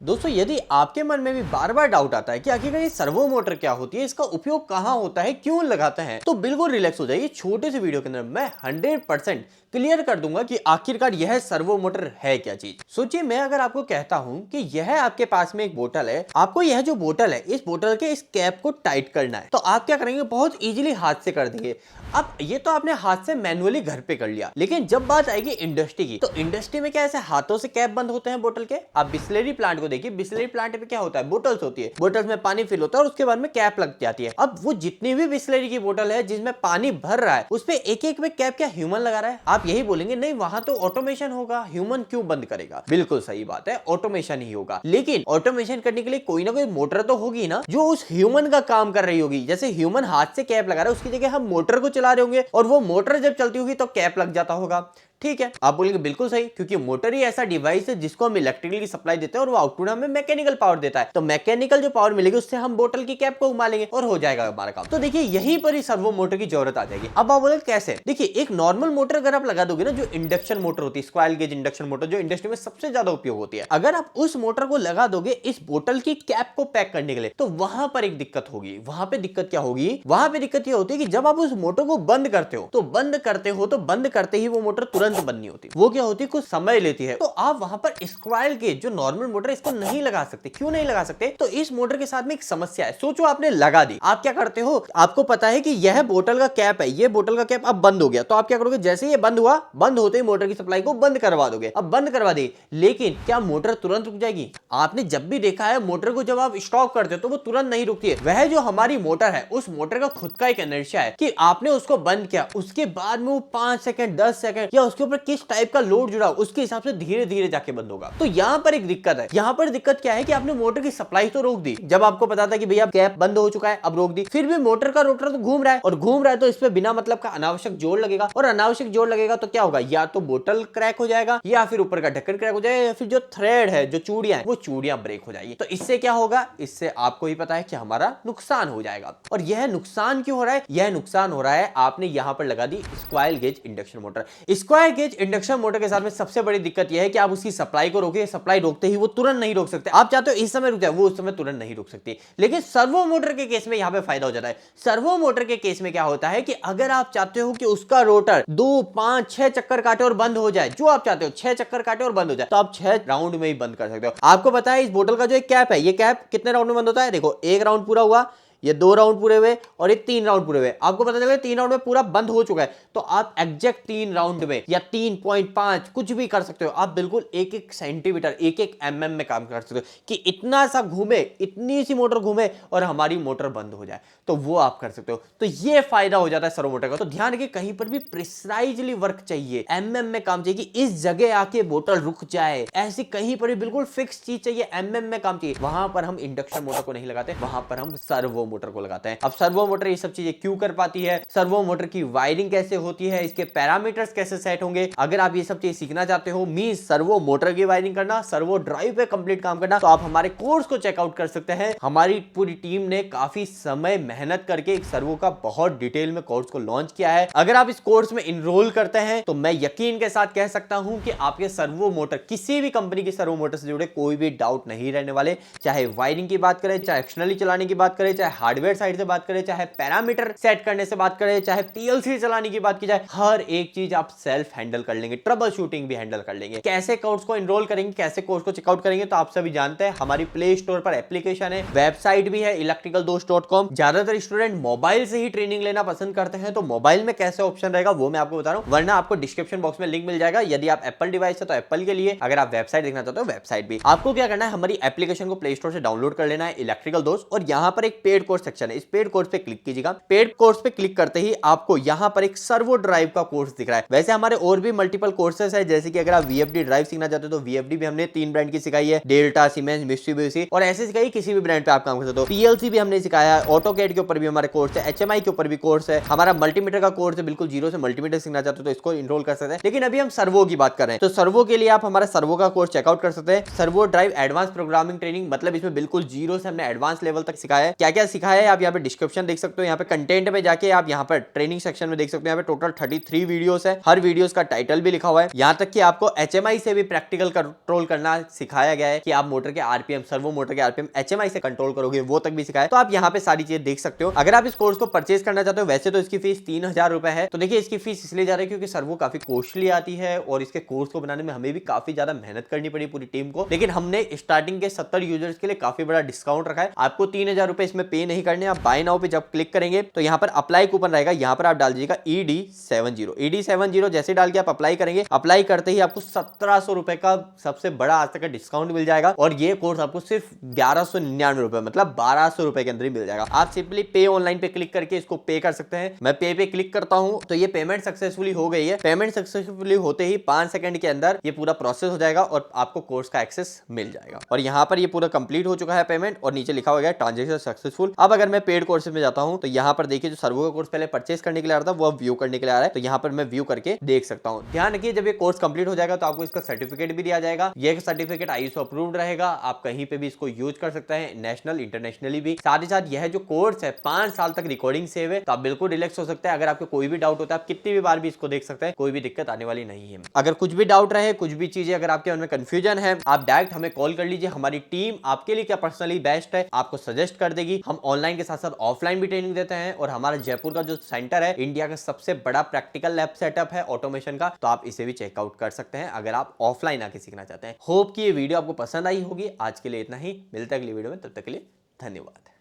दोस्तों यदि आपके मन में भी बार बार डाउट आता है कि आखिरकार ये सर्वो मोटर क्या होती है, इसका उपयोग कहाँ होता है, क्यों लगाते हैं, तो बिल्कुल रिलैक्स हो जाइए। छोटे से वीडियो के अंदर मैं 100% क्लियर कर दूंगा कि आखिरकार यह सर्वो मोटर है क्या चीज। सोचिए, मैं अगर आपको कहता हूं कि यह आपके पास में एक बोतल है, आपको यह जो बोतल है इस बोतल के इस कैप को टाइट करना है, तो आप क्या करेंगे? बहुत इजीली हाथ से कर देंगे। अब ये तो आपने हाथ से मैन्युअली घर पे कर लिया, लेकिन जब बात आएगी इंडस्ट्री की, तो इंडस्ट्री में क्या ऐसे हाथों से कैप बंद होते हैं बोतल के? आप बिस्लरी प्लांट को देखिए, बिस्लरी प्लांट में क्या होता है, बोतल्स होती है, बोतल्स में पानी फिल होता है और उसके बाद में कैप लग जाती है। अब वो जितनी भी बिस्लरी की बोतल है जिसमें पानी भर रहा है, उस पे एक एक में कैप क्या ह्यूमन लगा रहा है? आप यही बोलेंगे नहीं, वहां तो ऑटोमेशन होगा, ह्यूमन क्यों बंद करेगा? बिल्कुल सही बात है, ऑटोमेशन ही होगा, लेकिन ऑटोमेशन करने के लिए कोई ना कोई मोटर तो होगी ना, जो उस ह्यूमन का काम कर रही होगी। जैसे ह्यूमन हाथ से कैप लगा रहा है, उसकी जगह हम मोटर को चला रहे होंगे और वो मोटर जब चलती होगी तो कैप लग जाता होगा। ठीक है, आप बोलेंगे बिल्कुल सही, क्योंकि मोटर ही ऐसा डिवाइस है जिसको हम इलेक्ट्रिकल की सप्लाई देते हैं और वो आउटपुट हमें मैकेनिकल पावर देता है। तो मैकेनिकल जो पावर मिलेगी उससे हम बोतल की कैप को घुमा लेंगे और हो जाएगा हमारा काम। तो देखिए, यहीं पर ही सर्वो मोटर की जरूरत आ जाएगी। अब आप बोले कैसे? देखिए, एक नॉर्मल मोटर अगर आप लगा दोगे ना, जो इंडक्शन मोटर होती है, स्क्वायर गेज इंडक्शन मोटर, जो इंडस्ट्री में सबसे ज्यादा उपयोग होती है, अगर आप उस मोटर को लगा दोगे इस बोतल की कैप को पैक करने के लिए, तो वहां पर एक दिक्कत होगी। वहां पे दिक्कत क्या होगी? वहां पे दिक्कत यह होती है कि जब आप उस मोटर को बंद करते हो तो बंद करते ही वो मोटर तुरंत बंद नहीं होती। वो क्या होती है, कुछ समय लेती है। तो आप वहां पर स्क्वायर गेज जो नॉर्मल मोटर, इसको नहीं लगा सकते। क्यों नहीं लगा सकते? तो इस मोटर के साथ में एक समस्या है। सोचो, आपने लगा दी, आप क्या करते हो? आपको पता है कि यह बोतल का कैप है, ये बोतल का कैप अब बंद हो गया, तो आप क्या करोगे? जैसे ही ये बंद हुआ, बंद होते ही मोटर की सप्लाई को बंद करवा दोगे। अब बंद करवा दी, लेकिन क्या मोटर तुरंत रुक जाएगी? आपने जब भी देखा है मोटर को, जब आप स्टॉप करते हो तो वो तुरंत नहीं रुकती है। वह जो हमारी मोटर है, उस मोटर का खुद का एक इनर्शिया है कि आपने उसको बंद किया, उसके बाद में वो 5 सेकंड 10 सेकंड या उसके ऊपर किस टाइप का लोड जुड़ा, उसके हिसाब से धीरे धीरे जाके बंद होगा। तो यहां पर एक दिक्कत है। यहां पर दिक्कत क्या है कि आपने मोटर की सप्लाई तो रोक दी, जब आपको पता था कि भैया कैप बंद हो चुका है, अब रोक दी, फिर भी मोटर का रोटर तो घूम रहा है, और घूम रहा है तो इस पे बिना मतलब का अनावश्यक जोर लगेगा, और अनावश्यक जोर लगेगा तो क्या होगा? या तो बोतल क्रैक हो जाएगा, या फिर ऊपर का ढक्कन क्रैक हो जाएगा, या फिर जो थ्रेड है, जो चूड़ियां है, वो चूड़ियां ब्रेक हो जाएगी। तो इससे क्या होगा? इससे आपको ही पता है कि हमारा नुकसान हो जाएगा। और यह नुकसान क्यों हो रहा है? यह नुकसान हो रहा है, आपने यहां पर लगा दी squirrel cage induction motor. Squirrel cage induction motor के साथ में सबसे बड़ी दिक्कत यह है कि आप उसकी सप्लाई को रोके, सप्लाई रोकते ही वो तुरंत नहीं रोक सकते। आप चाहते हो इस समय रुक जाए, वो उस समय तुरंत नहीं रुक सकती। लेकिन सर्वो मोटर के केस में यहां पे फायदा हो जाता है। सर्वो मोटर के केस में क्या होता है कि अगर आप चाहते हो कि उसका रोटर 2 5 6 चक्कर काटे और बंद हो जाए, जो आप चाहते हो 6 चक्कर काटे और बंद हो जाए, तो आप 6 राउंड में ही बंद कर सकते हो। आपको पता है इस बोतल का जो एक कैप है, ये कैप कितने राउंड में बंद होता है? देखो, 1 राउंड पूरा हुआ, ये 2 राउंड पूरे हुए, और ये 3 राउंड पूरे हुए। आपको पता चला 3 राउंड में पूरा बंद हो चुका है, तो आप एग्जैक्ट 3 राउंड में या 3.5 कुछ भी कर सकते हो। आप बिल्कुल 1-1 सेंटीमीटर 1-1 mm में काम कर सकते हो कि इतना सा घूमे, इतनी सी मोटर घूमे और हमारी मोटर बंद हो जाए, तो वो आप कर सकते हो। तो ये फायदा हो जाता है सर्वो मोटर का। तो ध्यान रखिए, कहीं पर भी प्रिसाइजली वर्क चाहिए, mm में काम चाहिए कि इस जगह आके बोतल रुक जाए, ऐसी कहीं पर भी बिल्कुल फिक्स चीज चाहिए, mm में काम चाहिए, वहां पर हम इंडक्शन मोटर को नहीं लगाते, वहां पर हम सर्वो मोटर को लगाते हैं। अब सर्वो मोटर ये सब चीजें क्यों कर पाती है, सर्वो मोटर की वायरिंग कैसे होती है, इसके पैरामीटर्स कैसे सेट होंगे, अगर आप ये सब चीज सीखना चाहते हो, मींस सर्वो मोटर की वायरिंग करना, सर्वो ड्राइव पे कंप्लीट काम करना, तो आप हमारे कोर्स को चेकआउट कर सकते हैं। हमारी पूरी टीम ने काफी समय मेहनत करके एक सर्वो का बहुत डिटेल में कोर्स को लॉन्च किया है। अगर आप इस कोर्स में इनरोल करते हैं तो मैं यकीन के साथ कह सकता हूं कि आपके सर्वो मोटर, किसी भी कंपनी की सर्वो मोटर से जुड़े कोई भी डाउट नहीं रहने वाले। चाहे वायरिंग की बात करें, चाहे एक्सटर्नली चलाने की बात करें, चाहे हार्डवेयर साइड से बात करें, चाहे पैरामीटर सेट करने से बात करें, चाहे पीएलसी चलाने की बात की जाए, हर एक चीज आप सेल्फ हैंडल कर लेंगे, ट्रबल शूटिंग भी हैंडल कर लेंगे। कैसे कोर्स को इनरोल करेंगे, कैसे कोर्स को चेकआउट करेंगे, तो आप सभी जानते हैं हमारी प्ले स्टोर पर एप्लीकेशन है, वेबसाइट भी है electricaldost.com। ज्यादातर स्टूडेंट मोबाइल से ही ट्रेनिंग लेना पसंद करते हैं, तो मोबाइल में कैसे ऑप्शन रहेगा वो मैं आपको बता रहा हूं, वरना आपको डिस्क्रिप्शन बॉक्स में लिंक मिल जाएगा। यदि आप एप्पल डिवाइस है तो एप्पल के लिए, अगर आप वेबसाइट देखना चाहते हो वेबसाइट भी। आपको क्या करना है, हमारी एप्लीकेशन को प्ले स्टोर से डाउनलोड कर लेना है, इलेक्ट्रिकल दोस्त, और यहां पर एक पेड कोर्स सेक्शन है, इस पेड कोर्स पे क्लिक कीजिएगा। पेड कोर्स पे क्लिक करते ही आपको यहां पर एक सर्वो ड्राइव का कोर्स दिख रहा है। वैसे हमारे और भी मल्टीपल कोर्सेस है, जैसे कि अगर आप वीएफडी ड्राइव सीखना चाहते हो तो वीएफडी भी हमने 3 ब्रांड की सिखाई है, डेल्टा, सीमेंस, मित्सुबिशी, और ऐसे सिखाई किसी भी ब्रांड पे आप काम कर सकते हो। पीएलसी भी हमने सिखाया है, ऑटोकैड के ऊपर भी हमारे कोर्स है, एचएमआई के ऊपर भी कोर्स है, हमारा मल्टीमीटर का कोर्स है, बिल्कुल जीरो से मल्टीमीटर सीखना चाहते हो तो इसको इनरोल कर सकते हैं। लेकिन अभी हम सर्वो की बात कर रहे हैं, तो सर्वो के लिए आप हमारा सर्वो का कोर्स चेकआउट कर सकते हैं। Servo drive advance programming training, मतलब इसमें बिल्कुल जीरो से हमने एडवांस लेवल तक सिखाया है। क्या क्या सिखाया है आप यहाँ पे डिस्क्रिप्शन देख सकते हो, यहाँ पे कंटेंट में जाके आप यहाँ पर ट्रेनिंग सेक्शन में देख सकते हो, यहाँ पे टोटल 33 वीडियोस है, हर वीडियोस का टाइटल भी लिखा हुआ है। यहाँ तक कि आपको HMI से भी प्रैक्टिकल कंट्रोल करना सिखाया गया है कि आप मोटर के आरपीएम, सर्वो मोटर के आरपीएम HMI से कंट्रोल करोगे, वो तक भी सिखाया है। तो आप यहाँ पे सारी चीजें देख सकते हो। अगर आप इस कोर्स को परचेज करना चाहते हो, वैसे तो इसकी फीस 3000 रुपए है। तो देखिए इसकी फीस इसलिए जा रही है क्योंकि सर्वो काफी कॉस्टली आती है और इसके कोर्स को बनाने में हमें भी काफी ज्यादा मेहनत करनी पड़ी पूरी टीम को, लेकिन हमने स्टार्टिंग के 70 यूजर्स के लिए काफी बड़ा डिस्काउंट रखा है। आपको 3000 रुपए इसमें पे नहीं करने, आप बाय नाउ पे जब क्लिक करेंगे तो यहाँ पर अप्लाई कूपन रहेगा, यहाँ पर आप डाल दीजिएगा ED70 जैसे डाल के आप अप्लाई करेंगे, अप्लाई करते ही आपको 1700 रुपए का सबसे बड़ा आज तक का डिस्काउंट मिल जाएगा और ये कोर्स आपको सिर्फ 1199 रुपए मतलब 1200 रुपए के अंदर ही मिल जाएगा। आप सिंपली पे ऑनलाइन पे क्लिक करके इसको पे कर सकते हैं। मैं पे क्लिक करता हूं तो ये पेमेंट सक्सेसफुली हो गई है। पेमेंट सक्सेसफुली होते ही 5 सेकंड के अंदर ये पूरा प्रोसेस हो जाएगा और आपको कोर्स का एक्सेस मिल जाएगा। और यहाँ पर ये पूरा कंप्लीट हो चुका है पेमेंट और नीचे लिखा हुआ है ट्रांजेक्शन सक्सेसफुल। अब अगर मैं पेड कोर्सेज में जाता हूं तो यहाँ पर देखिए जो सर्वो का कोर्स पहले परचेस करने के लिए आ रहा था वो व्यू करने के लिए आ रहा है, तो यहाँ पर मैं व्यू करके देख सकता हूँ। ध्यान रखिए जब ये कोर्स कंप्लीट हो जाएगा तो आपको इसका सर्टिफिकेट भी दिया जाएगा। ये सर्टिफिकेट ISO अप्रूव्ड रहेगा, आप कहीं पे भी इसको यूज कर सकते हैं, नेशनल इंटरनेशनली भी। साथ ही साथ यह जो कोर्स है 5 साल तक रिकॉर्डिंग सेव है, तो आप बिल्कुल रिलैक्स हो सकते हैं। अगर आपको कोई भी डाउट होता है आप कितनी भी बार भी इसको देख सकते हैं, कोई भी दिक्कत आने वाली नहीं है। अगर कुछ भी डाउट रहे, कुछ भी चीजें अगर आपके मन में कंफ्यूजन है, आप डायरेक्ट हमें कॉल कर लीजिए। हमारी टीम आपके लिए क्या पर्सनली बेस्ट है आपको सजेस्ट कर देगी। हम ऑनलाइन के साथ साथ ऑफलाइन भी ट्रेनिंग देते हैं और हमारा जयपुर का जो सेंटर है इंडिया का सबसे बड़ा प्रैक्टिकल लैब सेटअप है ऑटोमेशन का, तो आप इसे भी चेकआउट कर सकते हैं अगर आप ऑफलाइन आके सीखना चाहते हैं। होप कि ये वीडियो आपको पसंद आई होगी। आज के लिए इतना ही, मिलता है अगली वीडियो में, तब तक के लिए धन्यवाद।